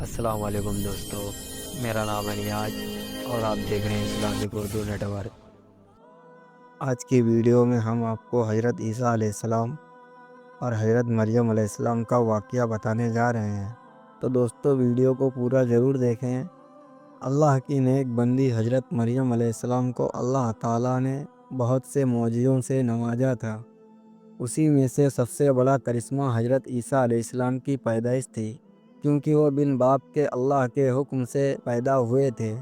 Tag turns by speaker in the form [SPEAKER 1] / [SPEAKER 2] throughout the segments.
[SPEAKER 1] السلام علیکم دوستو، میرا نام ہے نیاز اور آپ دیکھ رہے ہیں اسلامک اردو نیٹ ورک۔ آج کی ویڈیو میں ہم آپ کو حضرت عیسیٰ علیہ السلام اور حضرت مریم علیہ السلام کا واقعہ بتانے جا رہے ہیں۔ تو دوستو ویڈیو کو پورا ضرور دیکھیں۔ اللہ کی نیک بندی حضرت مریم علیہ السلام کو اللہ تعالیٰ نے بہت سے معجزوں سے نوازا تھا۔ اسی میں سے سب سے بڑا کرشمہ حضرت عیسیٰ علیہ السلام کی پیدائش تھی، کیونکہ وہ بن باپ کے اللہ کے حکم سے پیدا ہوئے تھے۔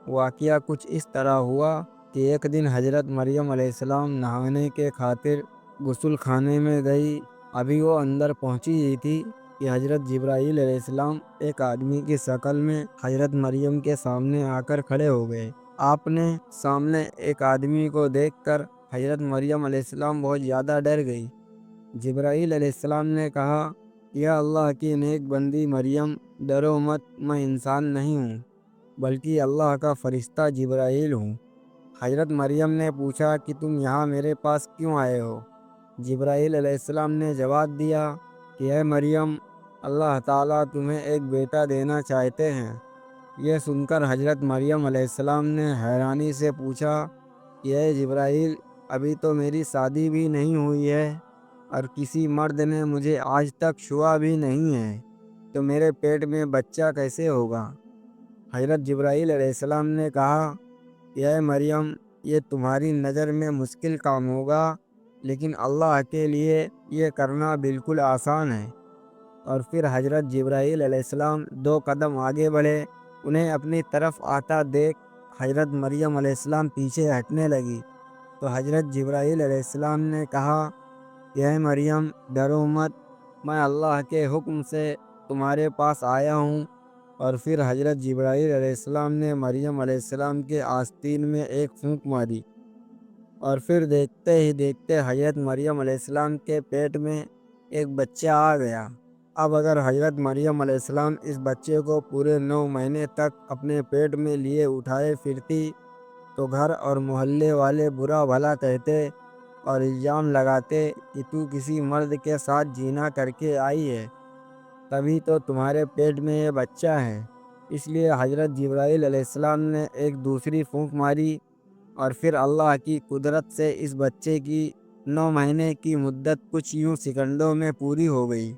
[SPEAKER 1] واقعہ کچھ اس طرح ہوا کہ ایک دن حضرت مریم علیہ السلام نہانے کے خاطر غسل خانے میں گئی۔ ابھی وہ اندر پہنچی ہی تھی کہ حضرت جبرائیل علیہ السلام ایک آدمی کی شکل میں حضرت مریم کے سامنے آ کر کھڑے ہو گئے۔ آپ نے سامنے ایک آدمی کو دیکھ کر حضرت مریم علیہ السلام بہت زیادہ ڈر گئی۔ جبرائیل علیہ السلام نے کہا، یا اللہ کی نیک بندی مریم، ڈرو مت، میں انسان نہیں ہوں بلکہ اللہ کا فرشتہ جبرائیل ہوں۔ حضرت مریم نے پوچھا کہ تم یہاں میرے پاس کیوں آئے ہو؟ جبرائیل علیہ السلام نے جواب دیا کہ اے مریم، اللہ تعالیٰ تمہیں ایک بیٹا دینا چاہتے ہیں۔ یہ سن کر حضرت مریم علیہ السلام نے حیرانی سے پوچھا کہ اے جبرائیل، ابھی تو میری شادی بھی نہیں ہوئی ہے اور کسی مرد نے مجھے آج تک چھوا بھی نہیں ہے، تو میرے پیٹ میں بچہ کیسے ہوگا؟ حضرت جبرائیل علیہ السلام نے کہا کہ اے مریم، یہ تمہاری نظر میں مشکل کام ہوگا، لیکن اللہ کے لیے یہ کرنا بالکل آسان ہے۔ اور پھر حضرت جبرائیل علیہ السلام 2 قدم آگے بڑھے۔ انہیں اپنی طرف آتا دیکھ حضرت مریم علیہ السلام پیچھے ہٹنے لگی، تو حضرت جبرائیل علیہ السلام نے کہا کہ اے مریم، ڈرو مت، میں اللہ کے حکم سے تمہارے پاس آیا ہوں۔ اور پھر حضرت جبرائیل علیہ السلام نے مریم علیہ السلام کے آستین میں ایک پھونک ماری، اور پھر دیکھتے ہی دیکھتے حضرت مریم علیہ السلام کے پیٹ میں ایک بچہ آ گیا۔ اب اگر حضرت مریم علیہ السلام اس بچے کو پورے 9 مہینے تک اپنے پیٹ میں لیے اٹھائے پھرتی تو گھر اور محلے والے برا بھلا کہتے اور الزام لگاتے کہ تو کسی مرد کے ساتھ زنا کر کے آئی ہے، تبھی تو تمہارے پیٹ میں یہ بچہ ہے۔ اس لیے حضرت جبرائیل علیہ السلام نے ایک دوسری پھونک ماری، اور پھر اللہ کی قدرت سے اس بچے کی 9 مہینے کی مدت کچھ یوں سیکنڈوں میں پوری ہو گئی۔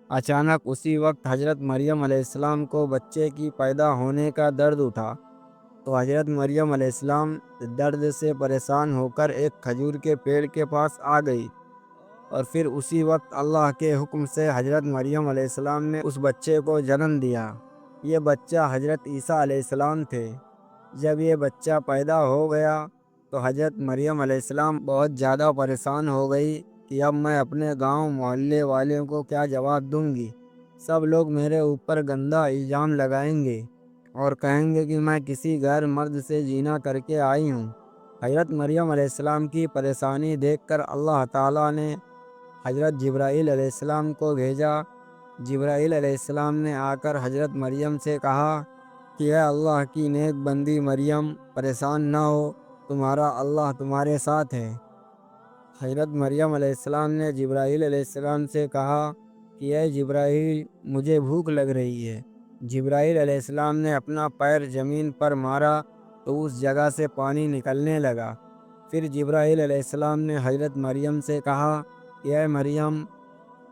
[SPEAKER 1] اچانک اسی وقت حضرت مریم علیہ السلام کو بچے کی پیدا ہونے کا درد اٹھا، تو حضرت مریم علیہ السلام درد سے پریشان ہو کر ایک کھجور کے پیڑ کے پاس آ گئی، اور پھر اسی وقت اللہ کے حکم سے حضرت مریم علیہ السلام نے اس بچے کو جنم دیا۔ یہ بچہ حضرت عیسیٰ علیہ السلام تھے۔ جب یہ بچہ پیدا ہو گیا تو حضرت مریم علیہ السلام بہت زیادہ پریشان ہو گئی کہ اب میں اپنے گاؤں محلے والوں کو کیا جواب دوں گی؟ سب لوگ میرے اوپر گندا الزام لگائیں گے اور کہیں گے کہ میں کسی غیر مرد سے زنا کر کے آئی ہوں۔ حضرت مریم علیہ السلام کی پریشانی دیکھ کر اللہ تعالیٰ نے حضرت جبرائیل علیہ السلام کو بھیجا۔ جبرائیل علیہ السلام نے آ کر حضرت مریم سے کہا کہ اے اللہ کی نیک بندی مریم، پریشان نہ ہو، تمہارا اللہ تمہارے ساتھ ہے۔ حضرت مریم علیہ السلام نے جبرائیل علیہ السلام سے کہا کہ اے جبرائیل، مجھے بھوک لگ رہی ہے۔ جبرائیل علیہ السلام نے اپنا پیر زمین پر مارا تو اس جگہ سے پانی نکلنے لگا۔ پھر جبرائیل علیہ السلام نے حضرت مریم سے کہا کہ اے مریم،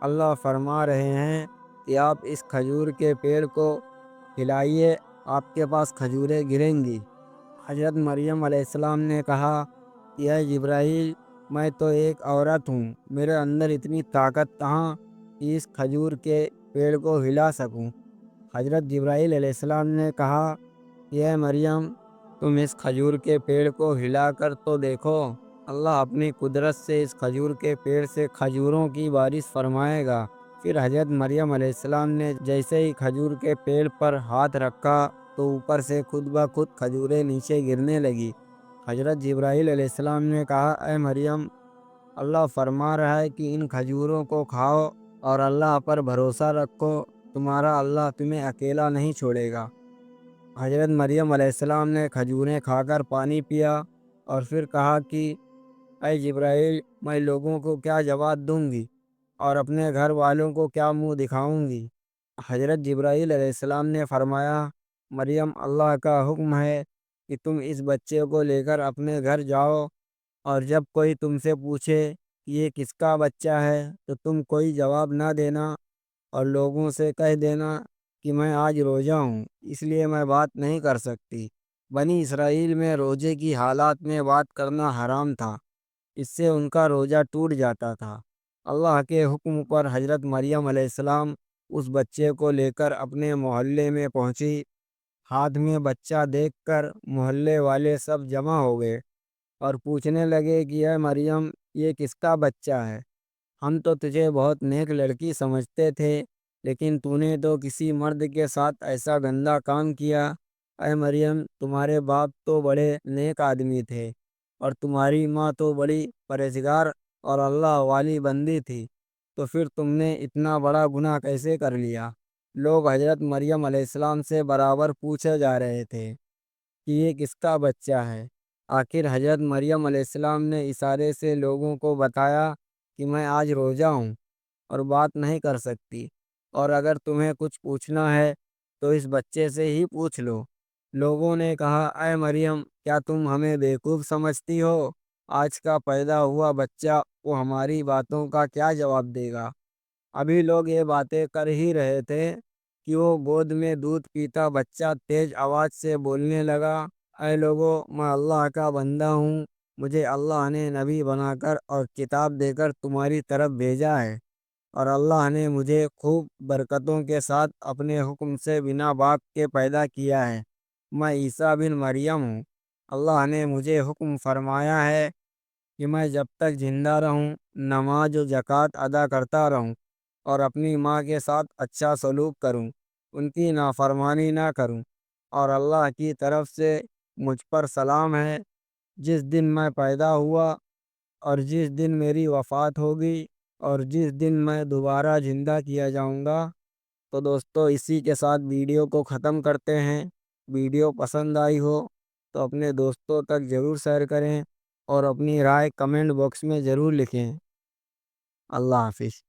[SPEAKER 1] اللہ فرما رہے ہیں کہ آپ اس کھجور کے پیڑ کو ہلائیے، آپ کے پاس کھجوریں گریں گی۔ حضرت مریم علیہ السلام نے کہا کہ اے جبرائیل، میں تو ایک عورت ہوں، میرے اندر اتنی طاقت کہاں کہ اس کھجور کے پیڑ کو ہلا سکوں۔ حضرت جبرائیل علیہ السلام نے کہا کہ اے مریم، تم اس کھجور کے پیڑ کو ہلا کر تو دیکھو، اللہ اپنی قدرت سے اس کھجور کے پیڑ سے کھجوروں کی بارش فرمائے گا۔ پھر حضرت مریم علیہ السلام نے جیسے ہی کھجور کے پیڑ پر ہاتھ رکھا تو اوپر سے خود بخود کھجوریں نیچے گرنے لگی۔ حضرت جبرائیل علیہ السلام نے کہا اے مریم، اللہ فرما رہا ہے کہ ان کھجوروں کو کھاؤ اور اللہ پر بھروسہ رکھو، تمہارا اللہ تمہیں اکیلا نہیں چھوڑے گا۔ حضرت مریم علیہ السلام نے کھجوریں کھا کر پانی پیا اور پھر کہا کہ اے جبرائیل، میں لوگوں کو کیا جواب دوں گی اور اپنے گھر والوں کو کیا منہ دکھاؤں گی؟ حضرت جبرائیل علیہ السلام نے فرمایا، مریم، اللہ کا حکم ہے کہ تم اس بچے کو لے کر اپنے گھر جاؤ، اور جب کوئی تم سے پوچھے کہ یہ کس کا بچہ ہے تو تم کوئی جواب نہ دینا، اور لوگوں سے کہہ دینا کہ میں آج روزہ ہوں، اس لیے میں بات نہیں کر سکتی۔ بنی اسرائیل میں روزے کی حالات میں بات کرنا حرام تھا، اس سے ان کا روزہ ٹوٹ جاتا تھا۔ اللہ کے حکم پر حضرت مریم علیہ السلام اس بچے کو لے کر اپنے محلے میں پہنچی۔ ہاتھ میں بچہ دیکھ کر محلے والے سب جمع ہو گئے اور پوچھنے لگے کہ اے مریم، یہ کس کا بچہ ہے؟ ہم تو تجھے بہت نیک لڑکی سمجھتے تھے، لیکن تو نے تو کسی مرد کے ساتھ ایسا گندا کام کیا۔ اے مریم، تمہارے باپ تو بڑے نیک آدمی تھے، اور تمہاری ماں تو بڑی پرہیزگار اور اللہ والی بندی تھی، تو پھر تم نے اتنا بڑا گناہ کیسے کر لیا؟ لوگ حضرت مریم علیہ السلام سے برابر پوچھے جا رہے تھے کہ یہ کس کا بچہ ہے۔ آخر حضرت مریم علیہ السلام نے اشارے سے لوگوں کو بتایا کہ میں آج روزہ ہوں اور بات نہیں کر سکتی، اور اگر تمہیں کچھ پوچھنا ہے تو اس بچے سے ہی پوچھ لو۔ لوگوں نے کہا، اے مریم، کیا تم ہمیں بیوقوف سمجھتی ہو؟ آج کا پیدا ہوا بچہ وہ ہماری باتوں کا کیا جواب دے گا؟ ابھی لوگ یہ باتیں کر ہی رہے تھے کہ وہ گود میں دودھ پیتا بچہ تیز آواز سے بولنے لگا، اے لوگو، میں اللہ کا بندہ ہوں، مجھے اللہ نے نبی بنا کر اور کتاب دے کر تمہاری طرف بھیجا ہے، اور اللہ نے مجھے خوب برکتوں کے ساتھ اپنے حکم سے بنا باپ کے پیدا کیا ہے۔ میں عیسیٰ بن مریم ہوں۔ اللہ نے مجھے حکم فرمایا ہے کہ میں جب تک زندہ رہوں نماز و زکوٰۃ ادا کرتا رہوں، اور اپنی ماں کے ساتھ اچھا سلوک کروں، ان کی نافرمانی نہ کروں، اور اللہ کی طرف سے مجھ پر سلام ہے۔ جس دن میں پیدا ہوا اور جس دن میری وفات ہوگی اور جس دن میں دوبارہ زندہ کیا جاؤں گا۔ تو دوستو، اسی کے ساتھ ویڈیو کو ختم کرتے ہیں۔ ویڈیو پسند آئی ہو تو اپنے دوستوں تک ضرور شیئر کریں، اور اپنی رائے کمنٹ باکس میں ضرور لکھیں۔ اللہ حافظ۔